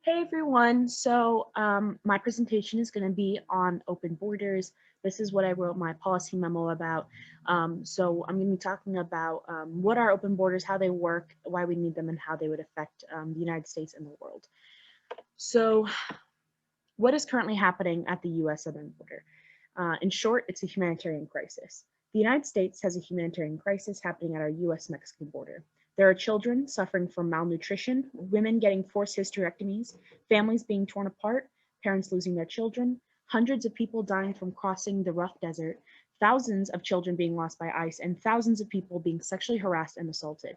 Hey everyone, my presentation is going to be on open borders. This is what I wrote my policy memo about. I'm going to be talking about what are open borders, how they work, why we need them, and how they would affect the United States and the world. So what is currently happening at the US southern border? In short, it's a humanitarian crisis. The United States has a humanitarian crisis happening at our US-Mexican border. There are children suffering from malnutrition, women getting forced hysterectomies, families being torn apart, parents losing their children, hundreds of people dying from crossing the rough desert, thousands of children being lost by ICE, and thousands of people being sexually harassed and assaulted.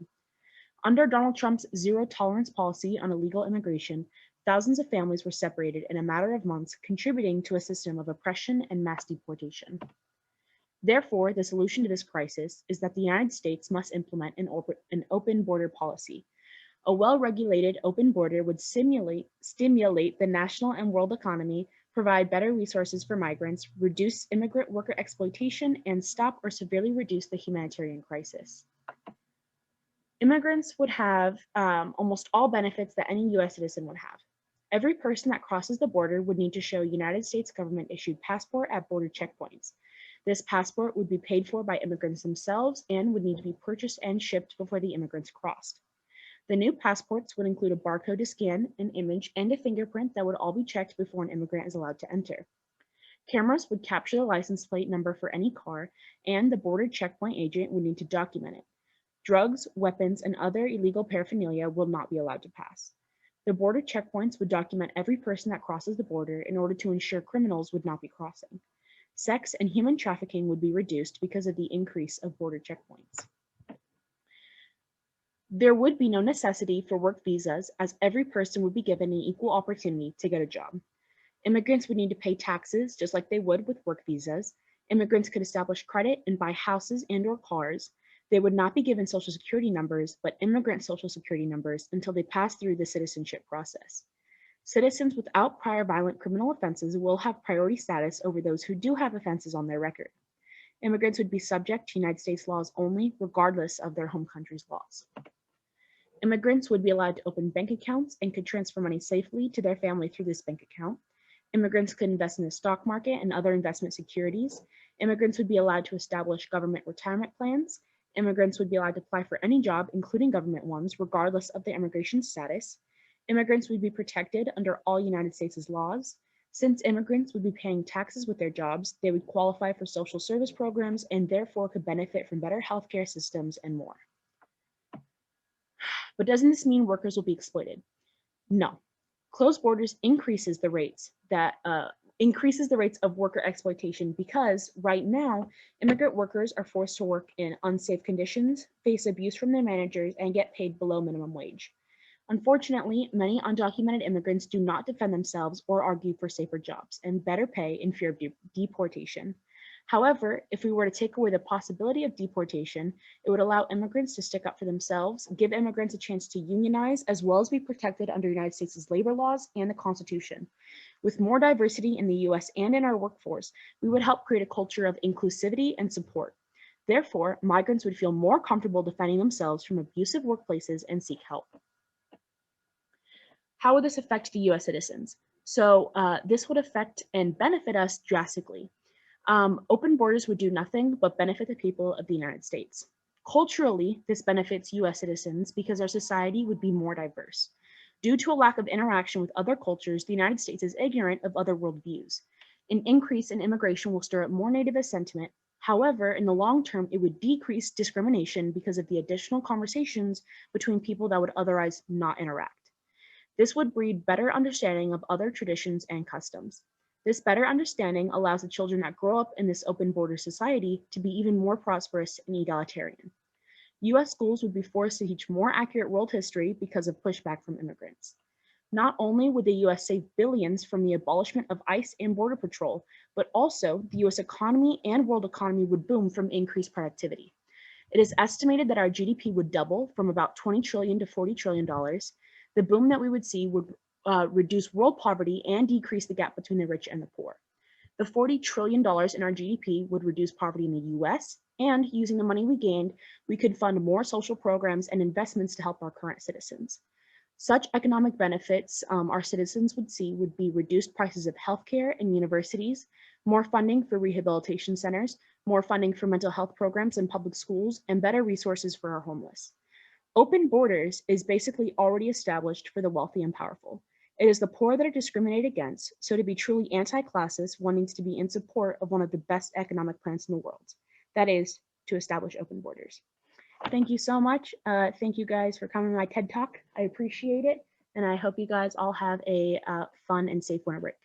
Under Donald Trump's zero tolerance policy on illegal immigration, thousands of families were separated in a matter of months, contributing to a system of oppression and mass deportation. Therefore, the solution to this crisis is that the United States must implement an open border policy. A well-regulated open border would stimulate the national and world economy, provide better resources for migrants, reduce immigrant worker exploitation, and stop or severely reduce the humanitarian crisis. Immigrants would have almost all benefits that any US citizen would have. Every person that crosses the border would need to show United States government issued passport at border checkpoints. This passport would be paid for by immigrants themselves and would need to be purchased and shipped before the immigrants crossed. The new passports would include a barcode to scan, an image, and a fingerprint that would all be checked before an immigrant is allowed to enter. Cameras would capture the license plate number for any car, and the border checkpoint agent would need to document it. Drugs, weapons, and other illegal paraphernalia will not be allowed to pass. The border checkpoints would document every person that crosses the border in order to ensure criminals would not be crossing. Sex and human trafficking would be reduced because of the increase of border checkpoints. There would be no necessity for work visas, as every person would be given an equal opportunity to get a job. Immigrants would need to pay taxes just like they would with work visas. Immigrants could establish credit and buy houses and/or cars. They would not be given social security numbers, but immigrant social security numbers until they pass through the citizenship process. Citizens without prior violent criminal offenses will have priority status over those who do have offenses on their record. Immigrants would be subject to United States laws only, regardless of their home country's laws. Immigrants would be allowed to open bank accounts and could transfer money safely to their family through this bank account. Immigrants could invest in the stock market and other investment securities. Immigrants would be allowed to establish government retirement plans. Immigrants would be allowed to apply for any job, including government ones, regardless of their immigration status. Immigrants would be protected under all United States' laws. Since immigrants would be paying taxes with their jobs, they would qualify for social service programs and therefore could benefit from better healthcare systems and more. But doesn't this mean workers will be exploited? No. Closed borders increases the rates of worker exploitation because right now, immigrant workers are forced to work in unsafe conditions, face abuse from their managers, and get paid below minimum wage. Unfortunately, many undocumented immigrants do not defend themselves or argue for safer jobs and better pay in fear of deportation. However, if we were to take away the possibility of deportation, it would allow immigrants to stick up for themselves, give immigrants a chance to unionize, as well as be protected under United States' labor laws and the Constitution. With more diversity in the US and in our workforce, we would help create a culture of inclusivity and support. Therefore, migrants would feel more comfortable defending themselves from abusive workplaces and seek help. How would this affect the US citizens? This would affect and benefit us drastically. Open borders would do nothing but benefit the people of the United States. Culturally, this benefits US citizens because our society would be more diverse. Due to a lack of interaction with other cultures, the United States is ignorant of other worldviews. An increase in immigration will stir up more nativist sentiment. However, in the long term, it would decrease discrimination because of the additional conversations between people that would otherwise not interact. This would breed better understanding of other traditions and customs. This better understanding allows the children that grow up in this open border society to be even more prosperous and egalitarian. US schools would be forced to teach more accurate world history because of pushback from immigrants. Not only would the US save billions from the abolishment of ICE and Border Patrol, but also the US economy and world economy would boom from increased productivity. It is estimated that our GDP would double from about $20 trillion to $40 trillion. The boom that we would see would reduce world poverty and decrease the gap between the rich and the poor. The $40 trillion in our GDP would reduce poverty in the US, and using the money we gained, we could fund more social programs and investments to help our current citizens. Such economic benefits our citizens would see would be reduced prices of healthcare in universities, more funding for rehabilitation centers, more funding for mental health programs in public schools, and better resources for our homeless. Open borders is basically already established for the wealthy and powerful. It is the poor that are discriminated against, so to be truly anti-classist, one needs to be in support of one of the best economic plans in the world. That is to establish open borders. Thank you so much. Thank you guys for coming to my TED Talk. I appreciate it. And I hope you guys all have a fun and safe winter break.